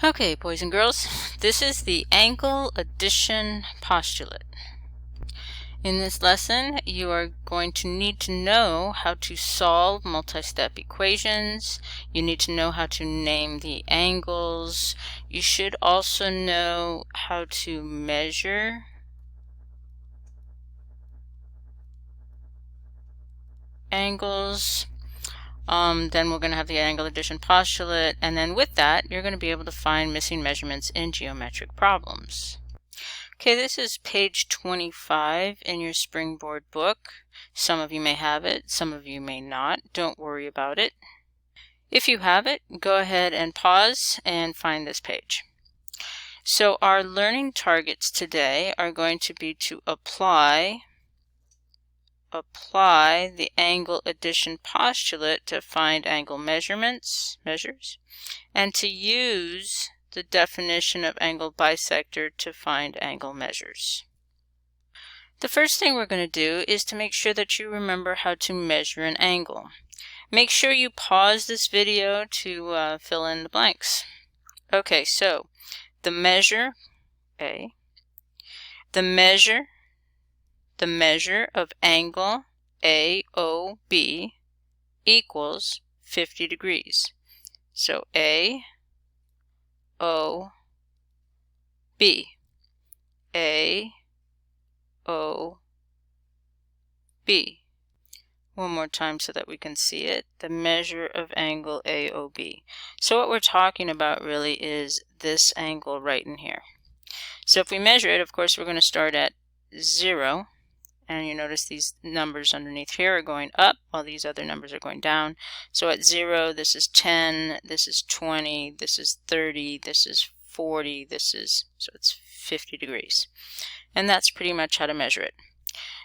Okay, boys and girls, this is the angle addition postulate. In this lesson, you are going to need to know how to solve multi-step equations. You need to know how to name the angles. You should also know how to measure angles. Then we're going to have the angle addition postulate, and then with that, you're going to be able to find missing measurements in geometric problems. Okay, this is page 25 in your Springboard book. Some of you may have it, some of you may not. Don't worry about it. If you have it, go ahead and pause and find this page. So our learning targets today are going to be to apply the angle addition postulate to find angle measures, and to use the definition of angle bisector to find angle measures. The first thing we're going to do is to make sure that you remember how to measure an angle. Make sure you pause this video to fill in the blanks. Okay, so the measure, A, the measure of angle AOB equals 50 degrees. So AOB, AOB. One more time so that we can see it. The measure of angle AOB. So what we're talking about really is this angle right in here. So if we measure it, of course, we're going to start at 0. And you notice these numbers underneath here are going up while these other numbers are going down. So at 0, this is 10, this is 20, this is 30, this is 40, so it's 50 degrees. And that's pretty much how to measure it.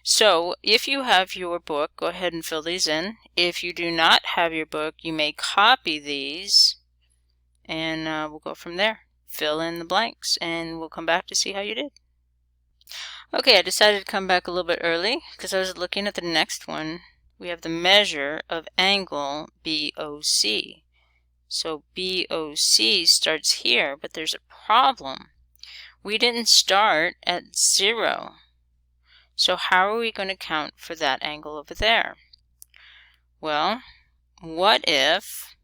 So if you have your book, go ahead and fill these in. If you do not have your book, you may copy these, and we'll go from there. Fill in the blanks, and we'll come back to see how you did. Okay, I decided to come back a little bit early because I was looking at the next one. We have the measure of angle BOC. So BOC starts here, but there's a problem. We didn't start at 0. So how are we going to count for that angle over there? Well, what if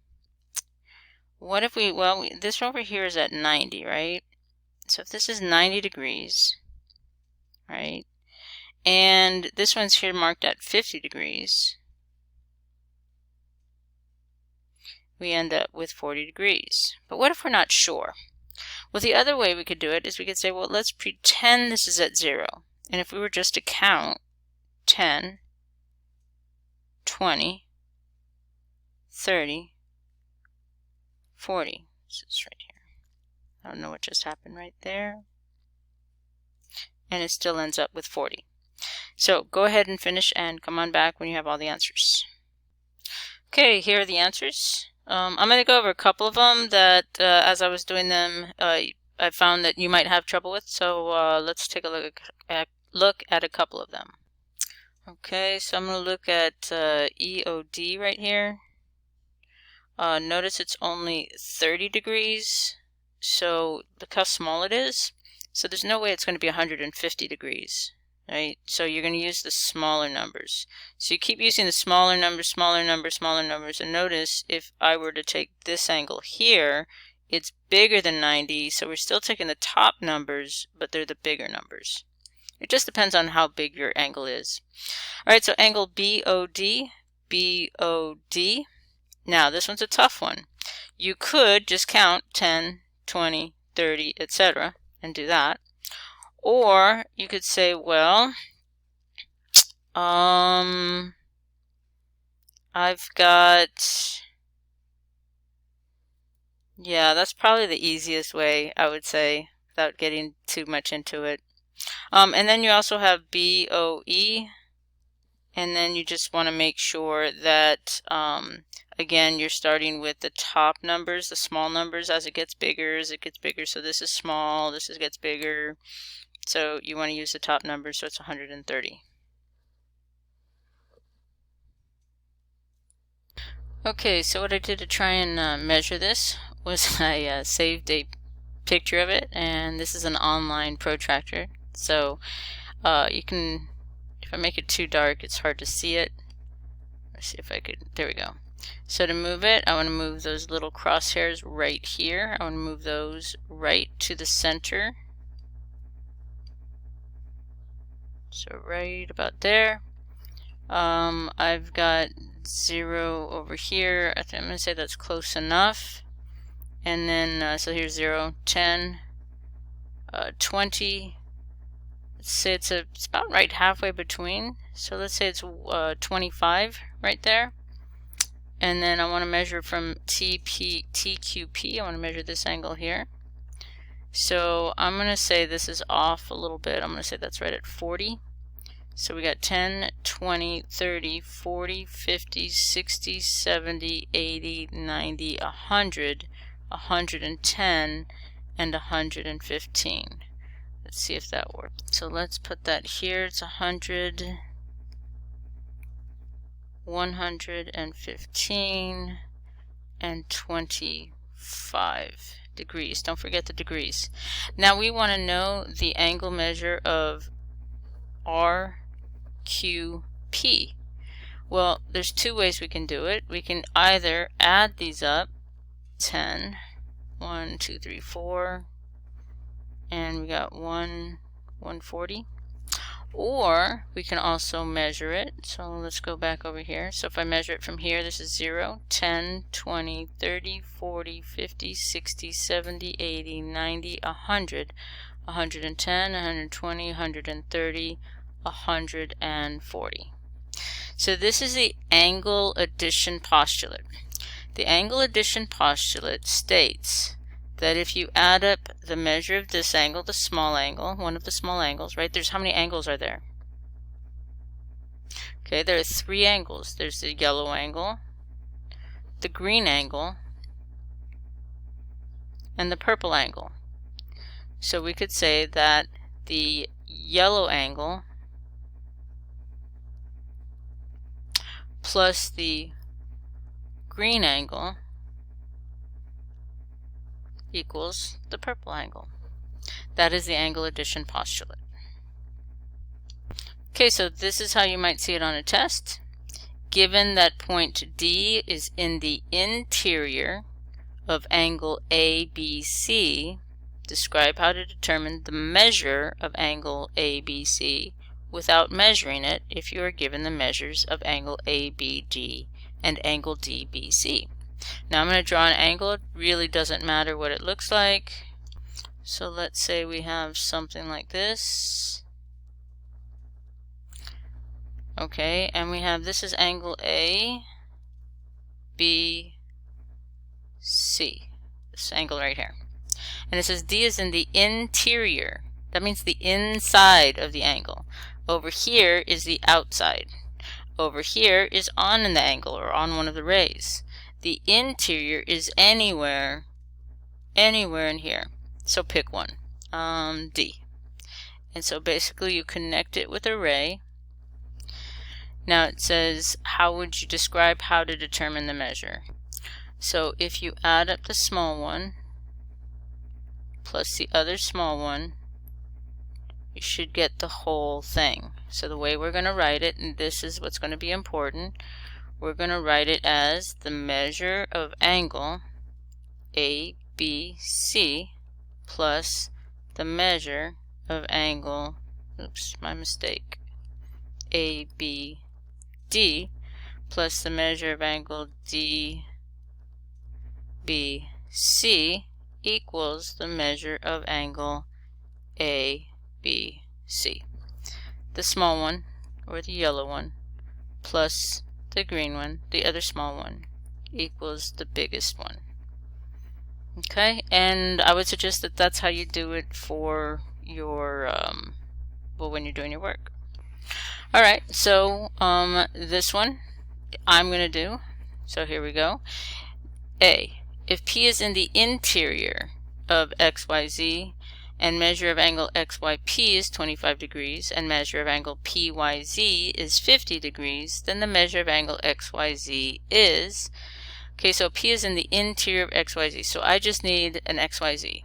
we, this over here is at 90, right? So if this is 90 degrees, right? And this one's here marked at 50 degrees. We end up with 40 degrees. But what if we're not sure? Well, the other way we could do it is we could say, well, let's pretend this is at 0. And if we were just to count 10, 20, 30, 40. This is right here. I don't know what just happened right there. And it still ends up with 40. So go ahead and finish and come on back when you have all the answers. Okay, here are the answers. I'm going to go over a couple of them that as I was doing them I found that you might have trouble with, so let's take a look at a couple of them. Okay, so I'm going to look at EOD right here. Notice it's only 30 degrees, so look how small it is. So there's no way it's going to be 150 degrees, right? So you're going to use the smaller numbers. So you keep using the smaller numbers, smaller numbers, smaller numbers, and notice if I were to take this angle here, it's bigger than 90, so we're still taking the top numbers, but they're the bigger numbers. It just depends on how big your angle is. All right, so angle BOD, BOD. Now, this one's a tough one. You could just count 10, 20, 30, etc. and do that. Or you could say, well, I've got, yeah, that's probably the easiest way, I would say, without getting too much into it. And then you also have BOE, and then you just want to make sure that, again, you're starting with the top numbers, the small numbers. As it gets bigger, so this is small, this gets bigger. So you want to use the top number, so it's 130. Okay, so what I did to try and measure this was I saved a picture of it, and this is an online protractor. So you can, if I make it too dark, it's hard to see it. Let's see if I could, there we go. So to move it, I want to move those little crosshairs right here. I want to move those right to the center. So right about there. I've got 0 over here. I think I'm going to say that's close enough. And then, so here's 0, 10, 20. Let's say it's about right halfway between. So let's say it's 25 right there. And then I want to measure from TQP. I want to measure this angle here. So I'm going to say this is off a little bit. I'm going to say that's right at 40. So we got 10, 20, 30, 40, 50, 60, 70, 80, 90, 100, 110, and 115. Let's see if that works. So let's put that here. It's 100, 115, and 25 degrees. Don't forget the degrees. Now we want to know the angle measure of RQP. Well, there's two ways we can do it. We can either add these up, 10, 1, 2, 3, 4, and we got 140. Or we can also measure it. So let's go back over here. So if I measure it from here, this is 0, 10, 20, 30, 40, 50, 60, 70, 80, 90, 100, 110, 120, 130, 140. So this is the angle addition postulate. The angle addition postulate states that if you add up the measure of this angle, the small angle, one of the small angles, right? There's how many angles are there? Okay, there are 3 angles. There's the yellow angle, the green angle, and the purple angle. So we could say that the yellow angle plus the green angle equals the purple angle. That is the angle addition postulate. Okay, so this is how you might see it on a test. Given that point D is in the interior of angle ABC, describe how to determine the measure of angle ABC without measuring it if you are given the measures of angle ABD and angle DBC. Now I'm going to draw an angle. It really doesn't matter what it looks like. So let's say we have something like this. Okay, and we have, this is angle A, B, C. This angle right here. And it says D is in the interior. That means the inside of the angle. Over here is the outside. Over here is on the angle, or on one of the rays. The interior is anywhere in here. So pick one, D. And so basically you connect it with a ray. Now it says, how would you describe how to determine the measure? So if you add up the small one plus the other small one, you should get the whole thing. So the way we're going to write it, and this is what's going to be important, we're going to write it as the measure of angle ABC plus the measure of angle, oops, my mistake, ABD plus the measure of angle DBC equals the measure of angle ABC. The small one, or the yellow one, plus the green one, the other small one, equals the biggest one. Okay, and I would suggest that that's how you do it for your, well, when you're doing your work. Alright, so this one I'm going to do, so here we go. A, if P is in the interior of XYZ, and measure of angle XYP is 25 degrees, and measure of angle PYZ is 50 degrees, then the measure of angle XYZ is, okay, so P is in the interior of XYZ, so I just need an XYZ.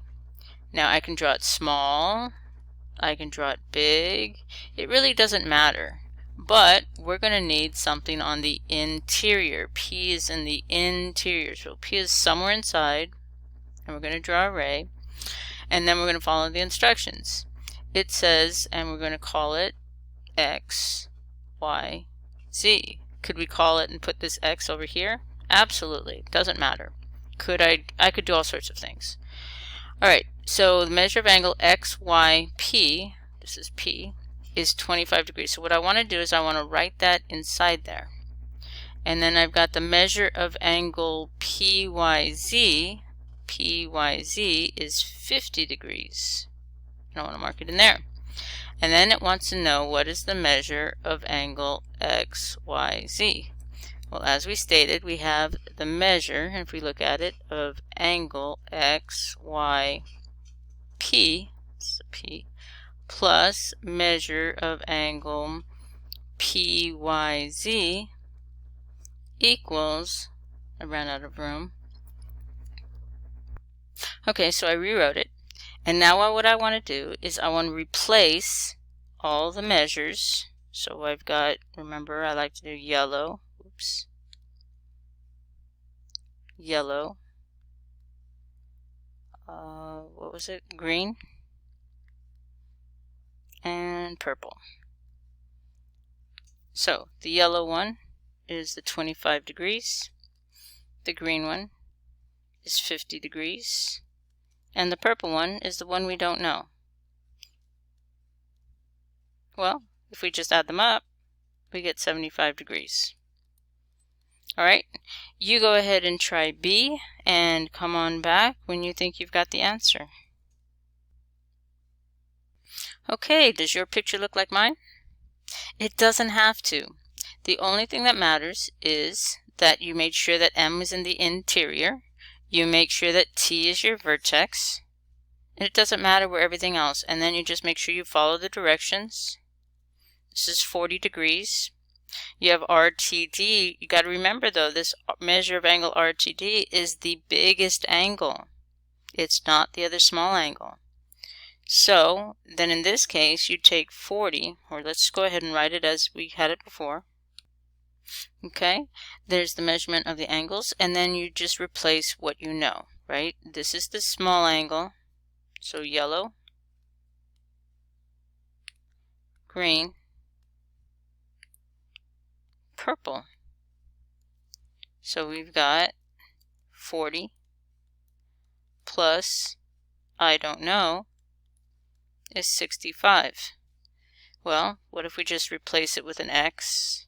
Now I can draw it small, I can draw it big. It really doesn't matter. But we're going to need something on the interior. P is in the interior. So P is somewhere inside. And we're going to draw a ray. And then we're going to follow the instructions. It says, and we're going to call it X, Y, Z. Could we call it and put this X over here? Absolutely. Doesn't matter. I could do all sorts of things. Alright, so the measure of angle XYP, this is P, is 25 degrees. So what I want to do is I want to write that inside there. And then I've got the measure of angle PYZ. PYZ is 50 degrees. I want to mark it in there. And then it wants to know what is the measure of angle XYZ. Well, as we stated, we have the measure, if we look at it, of angle XYP, P, plus measure of angle PYZ equals, I ran out of room. Okay, so I rewrote it. And now what I want to do is I want to replace all the measures. So I've got, remember, I like to do yellow. Oops. Yellow. What was it? Green. And purple. So the yellow one is the 25 degrees. The green one is 50 degrees. And the purple one is the one we don't know. Well, if we just add them up, we get 75 degrees. Alright, you go ahead and try B and come on back when you think you've got the answer. Okay, does your picture look like mine? It doesn't have to. The only thing that matters is that you made sure that M is in the interior. You make sure that T is your vertex. And it doesn't matter where everything else. And then you just make sure you follow the directions. This is 40 degrees. You have RTD. You got to remember though, this measure of angle RTD is the biggest angle. It's not the other small angle. So then in this case you take 40, or let's go ahead and write it as we had it before. Okay, there's the measurement of the angles, and then you just replace what you know, right? This is the small angle, so yellow, green, purple. So we've got 40 plus I don't know is 65. Well, what if we just replace it with an X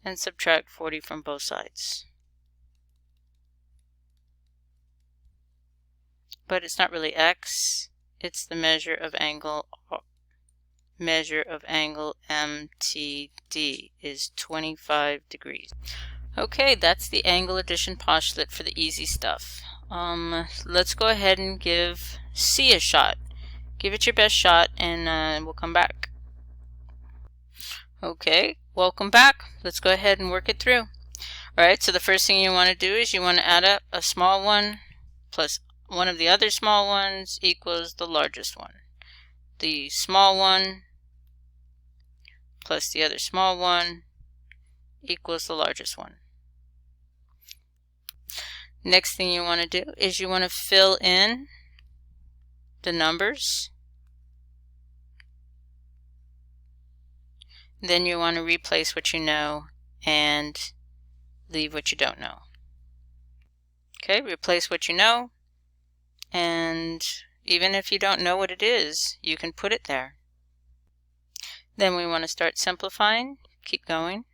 and subtract 40 from both sides? But it's not really X, it's the measure of angle MTD is 25 degrees. Okay, that's the angle addition postulate for the easy stuff. Let's go ahead and give C a shot. Give it your best shot and we'll come back. Okay, welcome back. Let's go ahead and work it through. Alright, so the first thing you want to do is you want to add up a small one plus one of the other small ones equals the largest one. The small one plus the other small one equals the largest one. Next thing you want to do is you want to fill in the numbers. Then you want to replace what you know and leave what you don't know. Okay, replace what you know, and even if you don't know what it is, you can put it there. Then we want to start simplifying. Keep going.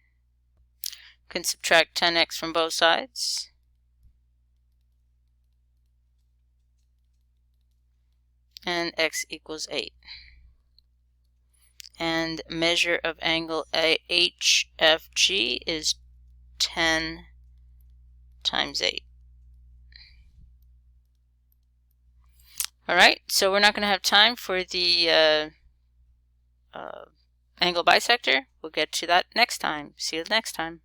You can subtract 10x from both sides. And x equals 8. And measure of angle HFG is 10 times 8. Alright, so we're not going to have time for the angle bisector. We'll get to that next time. See you next time.